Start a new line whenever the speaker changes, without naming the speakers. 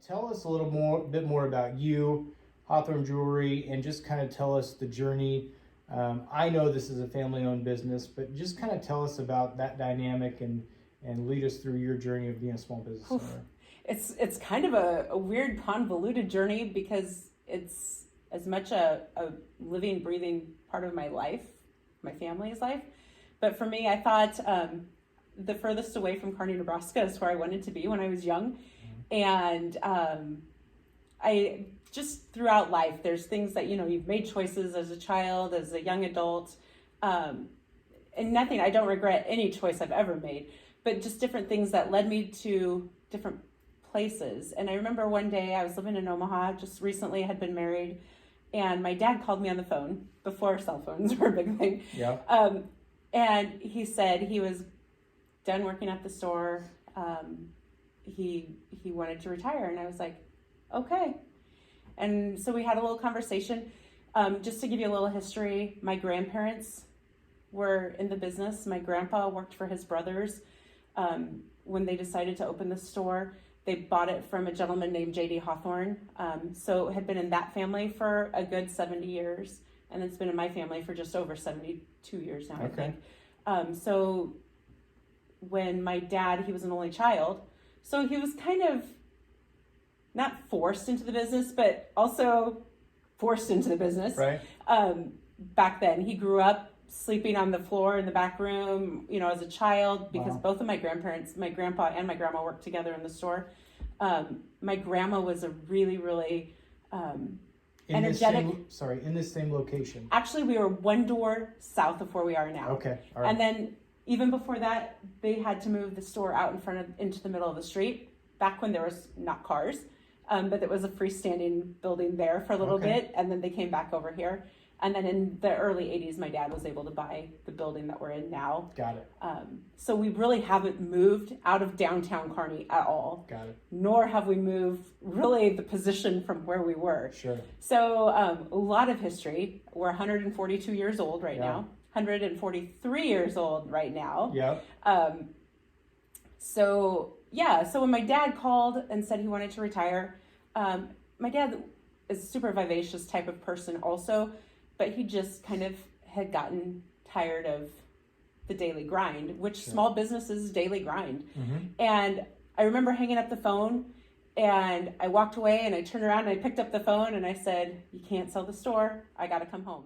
tell us a bit more about you, Hawthorne Jewelry, and just kind of tell us the journey. I know this is a family-owned business, but just kind of tell us about that dynamic and lead us through your journey of being a small business owner.
It's kind of a weird, convoluted journey because it's as much a living, breathing part of my life, my family's life. But for me, I thought the furthest away from Kearney, Nebraska is where I wanted to be when I was young. And I just throughout life, there's things that, you've made choices as a child, as a young adult, and I don't regret any choice I've ever made, but just different things that led me to different places. And I remember one day I was living in Omaha, just recently had been married, and my dad called me on the phone before cell phones were a big thing.
Yeah.
And he said he was done working at the store. He wanted to retire, and I was like, okay. And so we had a little conversation. Just to give you a little history, my grandparents were in the business. My grandpa worked for his brothers. When they decided to open the store, they bought it from a gentleman named J.D. Hawthorne. So it had been in that family for a good 70 years, and it's been in my family for just over 72 years now,
Okay.
I think. So when my dad, he was an only child, so he was kind of not forced into the business, but also forced into the business.
Right.
Back then, he grew up sleeping on the floor in the back room, as a child, because both of my grandparents, my grandpa and my grandma, worked together in the store. My grandma was a really, really energetic.
In this same location.
Actually, we were one door south of where we are now.
Okay. All right.
And then even before that, they had to move the store out into the middle of the street, back when there was not cars, but there was a freestanding building there for a little bit, and then they came back over here. And then in the early 80s, my dad was able to buy the building that we're in now.
Got it.
So we really haven't moved out of downtown Kearney at all.
Got it.
Nor have we moved really the position from where we were.
Sure.
So a lot of history. We're 142 years old right now. 143 years old right now.
Yeah.
So when my dad called and said he wanted to retire, my dad is a super vivacious type of person also, but he just kind of had gotten tired of the daily grind, which small businesses daily grind.
Mm-hmm.
And I remember hanging up the phone, and I walked away and I turned around and I picked up the phone and I said, "You can't sell the store. I got to come home."